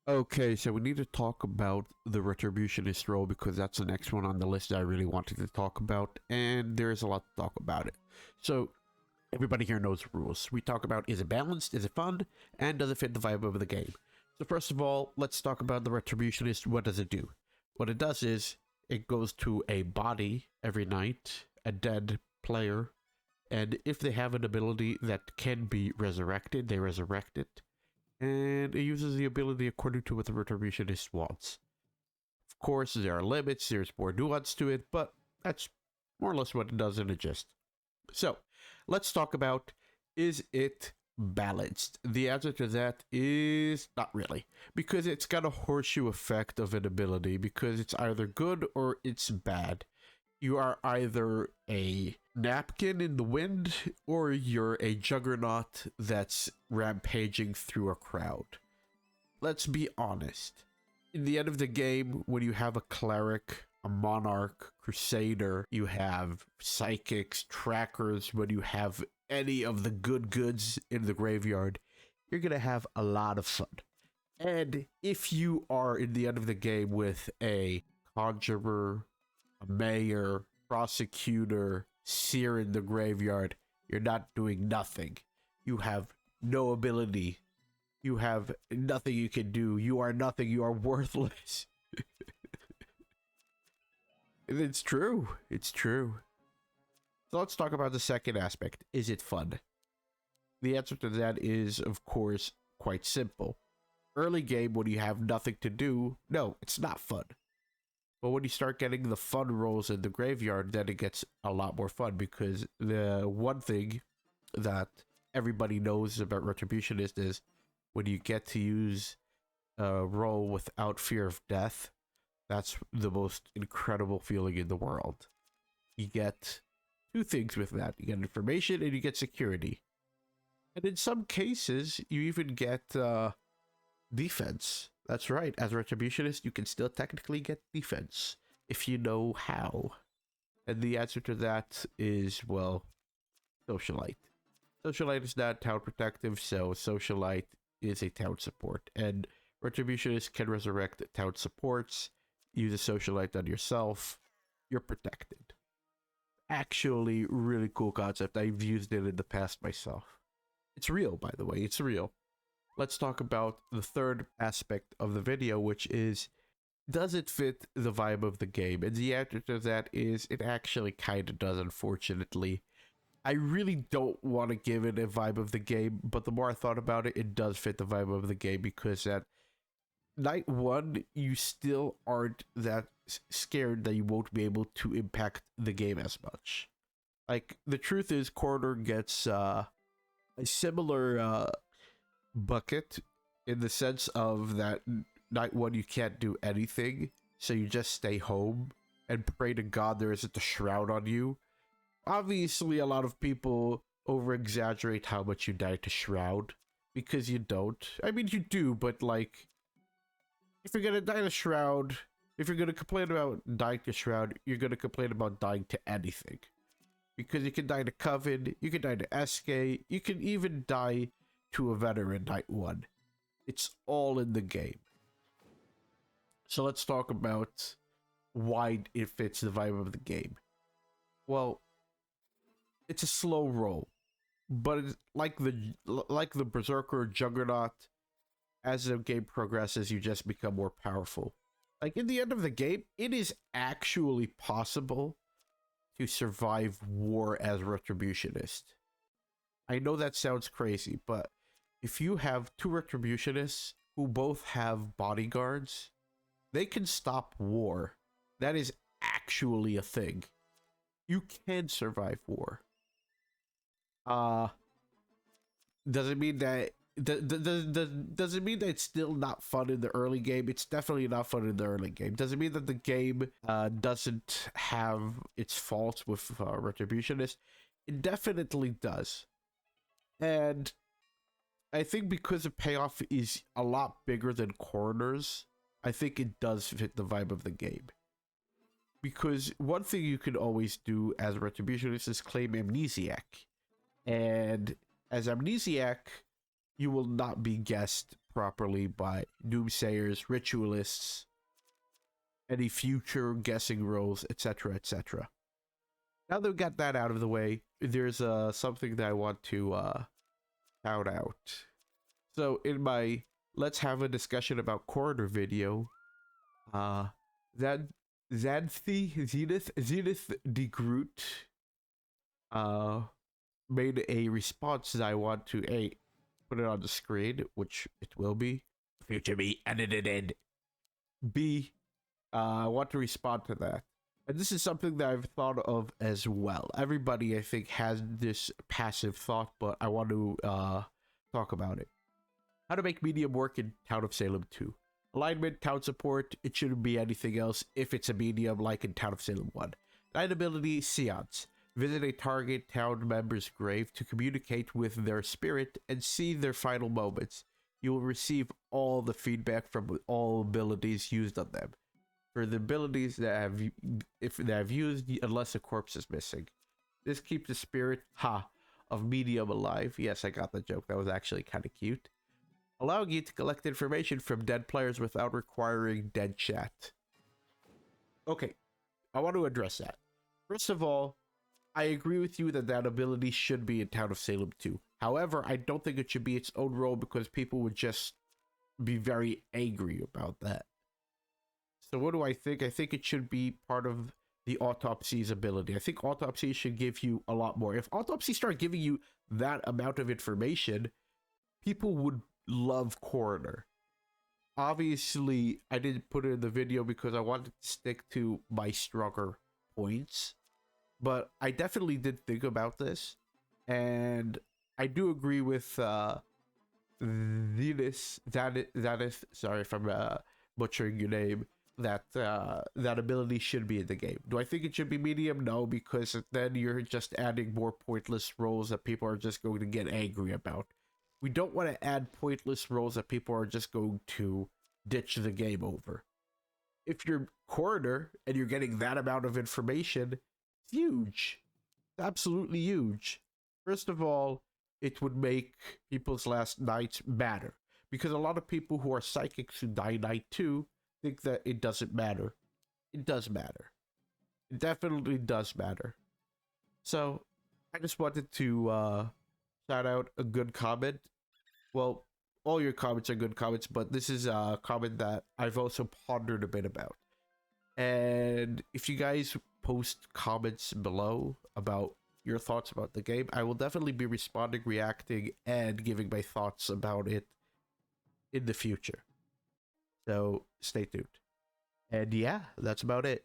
Okay, so we need to talk about the Retributionist role because that's the next one on the list that I really wanted to talk about, and there's a lot to talk about it. So, everybody here knows the rules. We talk about, is it balanced, is it fun, and does it fit the vibe of the game? So first of all, let's talk about the Retributionist. What does it do? What it does is, it goes to a body every night, a dead player, and if they have an ability that can be resurrected, they resurrect it, and it uses the ability according to what the Retributionist wants. Of course, there are limits, there's more nuance to it, but that's more or less what it does in a gist. So, let's talk about, is it balanced? The answer to that is not really, because it's got a horseshoe effect of an ability, because it's either good or it's bad. You are either a napkin in the wind or you're a juggernaut that's rampaging through a crowd. Let's be honest. In the end of the game, when you have a cleric, a monarch, crusader, you have psychics, trackers, when you have any of the good goods in the graveyard, you're gonna have a lot of fun. And if you are in the end of the game with a conjurer, a mayor, prosecutor, seer in the graveyard, you're not doing nothing. You have no ability. You have nothing you can do. You are nothing. You are worthless. And it's true. It's true. So let's talk about the second aspect. Is it fun? The answer to that is, of course, quite simple. Early game, when you have nothing to do, no, it's not fun. But when you start getting the fun rolls in the graveyard, then it gets a lot more fun, because the one thing that everybody knows about Retributionist is when you get to use a roll without fear of death, that's the most incredible feeling in the world. You get two things with that. You get information and you get security. And in some cases, you even get defense. That's right. As a Retributionist, you can still technically get defense if you know how. And the answer to that is, well, Socialite. Socialite is not town protective, so Socialite is a town support. And Retributionist can resurrect town supports, use a Socialite on yourself, you're protected. Actually, really cool concept. I've used it in the past myself. It's real, by the way, it's real. Let's talk about the third aspect of the video, which is, does it fit the vibe of the game? And the answer to that is, it actually kind of does, unfortunately. I really don't want to give it a vibe of the game, but the more I thought about it, it does fit the vibe of the game, because at night one, you still aren't that scared that you won't be able to impact the game as much. Like, the truth is, Corner gets a similar bucket, in the sense of that night one you can't do anything, so you just stay home and pray to God there isn't a shroud on you. Obviously, a lot of people over exaggerate how much you die to shroud, because you don't. I mean, you do, but like, if you're gonna die to shroud, if you're gonna complain about dying to shroud, you're gonna complain about dying to anything, because you can die to Coven, you can die to SK, you can even die to a veteran night one. It's all in the game. So let's talk about why it fits the vibe of the game. Well, it's a slow roll, but it's like the Berserker Juggernaut, as the game progresses, you just become more powerful. Like, in the end of the game, it is actually possible to survive war as Retributionist. I know that sounds crazy, but if you have two Retributionists who both have bodyguards, they can stop war. That is actually a thing. You can survive war. Doesn't mean that doesn't mean that it's still not fun in the early game. It's definitely not fun in the early game. Doesn't mean that the game doesn't have its faults with Retributionist. It definitely does. And I think because the payoff is a lot bigger than Coroner's, I think it does fit the vibe of the game. Because one thing you can always do as a Retributionist is claim Amnesiac. And as Amnesiac, you will not be guessed properly by doomsayers, ritualists, any future guessing rolls, etc., etc. Now that we got that out of the way, there's something that I want to shout out. So in my Let's Have a Discussion About Coroner video, that Zenith de Groot made a response that I want to put it on the screen, which it will be. Future me edited in. B, I want to respond to that. And this is something that I've thought of as well. Everybody, I think, has this passive thought, but I want to talk about it. How to make medium work in Town of Salem 2. Alignment, town support, it shouldn't be anything else if it's a medium like in Town of Salem 1. Night ability, seance. Visit a target town member's grave to communicate with their spirit and see their final moments. You will receive all the feedback from all abilities used on them. For the abilities that have used, unless a corpse is missing. This keeps the spirit, of medium alive. Yes, I got the joke. That was actually kind of cute. Allowing you to collect information from dead players without requiring dead chat. Okay, I want to address that. First of all, I agree with you that that ability should be in Town of Salem 2. However, I don't think it should be its own role because people would just be very angry about that. So what do I think? I think it should be part of the autopsy's ability. I think autopsy should give you a lot more. If autopsy start giving you that amount of information, people would love coroner. Obviously, I didn't put it in the video because I wanted to stick to my stronger points, but I definitely did think about this, and I do agree with Venus. That is sorry if I'm butchering your name. That ability should be in the game. Do I think it should be medium? No, because then you're just adding more pointless roles that people are just going to get angry about. We don't want to add pointless roles that people are just going to ditch the game over. If you're coroner and you're getting that amount of information, it's huge. It's absolutely huge. First of all, it would make people's last nights matter. Because a lot of people who are psychics who die night 2 think that it doesn't matter. It does matter. It definitely does matter. So, I just wanted to shout out a good comment. Well, all your comments are good comments, but this is a comment that I've also pondered a bit about. And if you guys post comments below about your thoughts about the game, I will definitely be responding, reacting, and giving my thoughts about it in the future. So stay tuned. And yeah, that's about it.